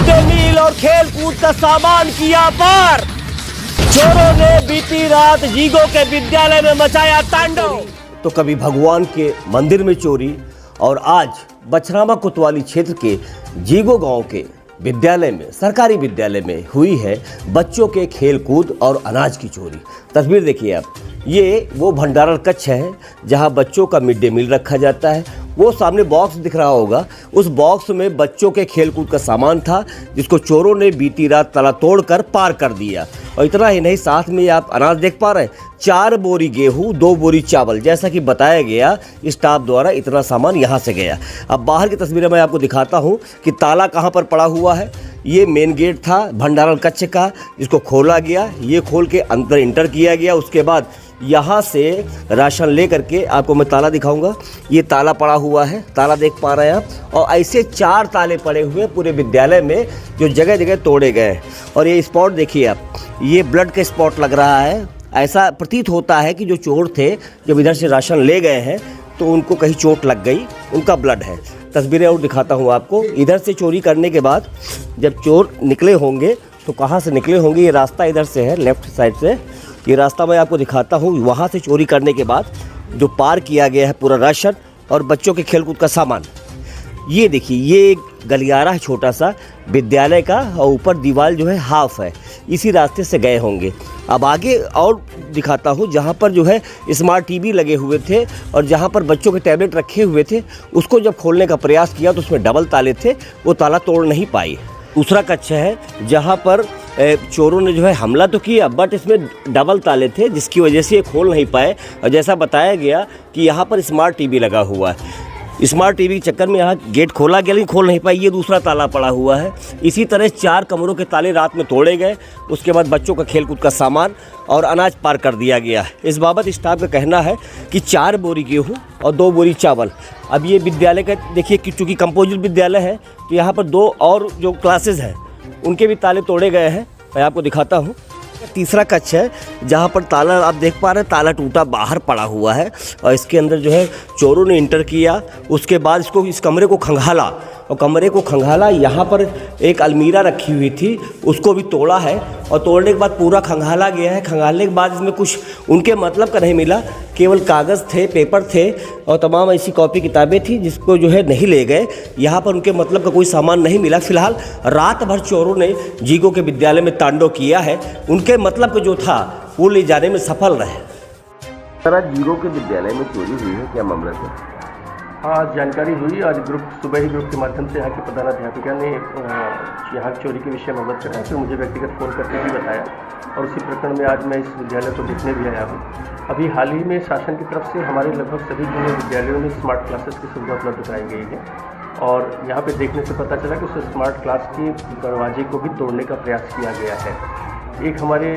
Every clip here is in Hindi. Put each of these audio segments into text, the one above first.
मिड डे मील और खेल कूद का सामान किया पार। चोरों ने बीती रात जीगो के विद्यालय में मचाया तांडव। तो कभी भगवान के मंदिर में चोरी और आज बछरामा कोतवाली क्षेत्र के जीगो गांव के विद्यालय में, सरकारी विद्यालय में हुई है बच्चों के खेल कूद और अनाज की चोरी। तस्वीर देखिए आप, ये वो भंडारण कक्ष है जहां बच्चों का मिड डे मील रखा जाता है। वो सामने बॉक्स दिख रहा होगा, उस बॉक्स में बच्चों के खेल कूद का सामान था जिसको चोरों ने बीती रात ताला तोड़कर पार कर दिया। और इतना ही नहीं, साथ में आप अनाज देख पा रहे हैं, 4 बोरी गेहूं, 2 बोरी चावल, जैसा कि बताया गया स्टाफ द्वारा इतना सामान यहाँ से गया। अब बाहर की तस्वीरें मैं आपको दिखाता हूँ कि ताला कहाँ पर पड़ा हुआ है। ये मेन गेट था भंडारण कक्ष का, जिसको खोला गया, ये खोल के अंदर इंटर किया गया। उसके बाद यहाँ से राशन ले करके आपको मैं ताला दिखाऊंगा। ये ताला पड़ा हुआ है, ताला देख पा रहे हैं आप। और ऐसे 4 ताले पड़े हुए पूरे विद्यालय में जो जगह जगह तोड़े गए। और ये स्पॉट देखिए आप, ये ब्लड का स्पॉट लग रहा है। ऐसा प्रतीत होता है कि जो चोर थे जब इधर से राशन ले गए हैं तो उनको कहीं चोट लग गई, उनका ब्लड है। तस्वीरें और दिखाता हूँ आपको। इधर से चोरी करने के बाद जब चोर निकले होंगे तो कहाँ से निकले होंगे, ये रास्ता इधर से है, लेफ्ट साइड से ये रास्ता मैं आपको दिखाता हूँ। वहाँ से चोरी करने के बाद जो पार किया गया है पूरा राशन और बच्चों के खेलकूद का सामान। ये देखिए, ये एक गलियारा है छोटा सा विद्यालय का, और ऊपर दीवार जो है हाफ है, इसी रास्ते से गए होंगे। अब आगे और दिखाता हूँ, जहाँ पर जो है स्मार्ट टीवी लगे हुए थे और जहाँ पर बच्चों के टैबलेट रखे हुए थे, उसको जब खोलने का प्रयास किया तो उसमें डबल ताले थे, वो ताला तोड़ नहीं पाई। दूसरा कक्ष है जहाँ पर चोरों ने जो है हमला तो किया, बट इसमें डबल ताले थे जिसकी वजह से ये खोल नहीं पाए। और जैसा बताया गया कि यहाँ पर स्मार्ट टीवी लगा हुआ है, स्मार्ट टीवी के चक्कर में यहाँ गेट खोला गया लेकिन खोल नहीं पाई। ये दूसरा ताला पड़ा हुआ है। इसी तरह 4 कमरों के ताले रात में तोड़े गए। उसके बाद बच्चों का खेलकूद का सामान और अनाज पार कर दिया गया। इस बाबत स्टाफ का कहना है कि 4 बोरी गेहूँ और 2 बोरी चावल। अब ये विद्यालय का देखिए कि चूँकि कंपोजिट विद्यालय है तो यहाँ पर 2 और जो क्लासेज हैं उनके भी ताले तोड़े गए हैं। मैं आपको दिखाता हूँ। तीसरा कक्ष है जहाँ पर ताला आप देख पा रहे हैं, ताला टूटा बाहर पड़ा हुआ है और इसके अंदर जो है चोरों ने इंटर किया। उसके बाद इस कमरे को खंगाला और कमरे को खंगाला। यहाँ पर एक अलमीरा रखी हुई थी, उसको भी तोड़ा है और तोड़ने के बाद पूरा खंगाला गया है। खंगालने के बाद इसमें कुछ उनके मतलब का नहीं मिला, केवल कागज़ थे, पेपर थे और तमाम ऐसी कॉपी किताबें थी जिसको जो है नहीं ले गए। यहाँ पर उनके मतलब का कोई सामान नहीं मिला। फिलहाल रात भर चोरों ने जीगो के विद्यालय में तांडव किया है। उनके मतलब का जो था वो ले जाने में सफल रहे। सर, आज जीगो के विद्यालय में चोरी हुई है, क्या मामला है? हाँ, जानकारी हुई। आज सुबह ही ग्रुप के माध्यम से यहाँ की प्रधानाध्यापिका ने यहाँ चोरी के विषय में अवगत कराया, फिर मुझे व्यक्तिगत फ़ोन करके भी बताया और उसी प्रकरण में आज मैं इस विद्यालय को देखने भी आया हूँ। अभी हाल ही में शासन की तरफ से हमारे लगभग सभी जूनियर विद्यालयों में स्मार्ट क्लासेस की सुविधा उपलब्ध कराई गई है और यहाँ पे देखने से पता चला कि उस स्मार्ट क्लास के दरवाजे को भी तोड़ने का प्रयास किया गया है। एक हमारे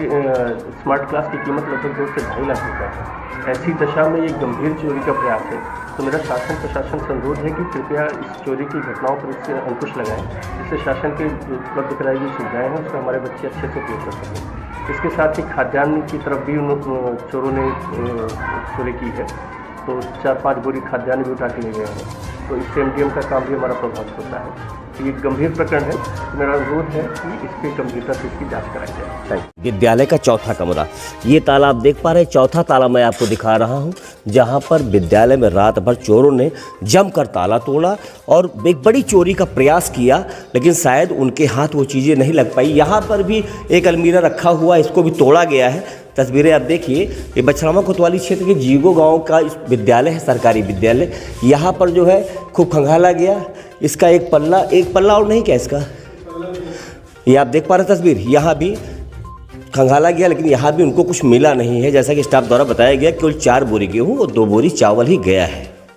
स्मार्ट क्लास की कीमत लगभग 2 से 2.5 लाख रुपये है। ऐसी दशा में ये गंभीर चोरी का प्रयास है, तो मेरा शासन प्रशासन से अनुरोध है कि कृपया इस चोरी की घटनाओं पर इससे अंकुश लगाएं, जिससे शासन के उपलब्ध कराई गई सुविधाएँ हैं उसका हमारे बच्चे अच्छे से उपयोग कर सकें। इसके साथ ही खाद्यान्न की तरफ भी चोरों ने चोरी की है, तो 4-5 बोरी खाद्यान्न भी उठा के ले गए हैं। तो इससे MDM का काम भी हमारा प्रभावित होता है। ये गंभीर प्रकरण है, तो मेरा अनुरोध है कि इसकी गंभीरता से इसकी जांच कराई जाए। विद्यालय का चौथा कमरा, ये ताला आप देख पा रहे हैं, चौथा ताला मैं आपको दिखा रहा हूँ जहाँ पर विद्यालय में रात भर चोरों ने जमकर ताला तोड़ा और एक बड़ी चोरी का प्रयास किया, लेकिन शायद उनके हाथ वो चीज़ें नहीं लग पाई। यहाँ पर भी एक अलमीरा रखा हुआ, इसको भी तोड़ा गया है। तस्वीरें आप देखिए, ये बछरामा कोतवाली क्षेत्र के जीगो गांव का विद्यालय है, सरकारी विद्यालय। यहाँ पर जो है खूब खंगाला गया। इसका एक पल्ला और नहीं क्या इसका, ये आप देख पा रहे तस्वीर, यहाँ भी खंगाला गया लेकिन यहाँ भी उनको कुछ मिला नहीं है। जैसा कि स्टाफ द्वारा बताया गया केवल 4 बोरी गेहूँ और 2 बोरी चावल ही गया है।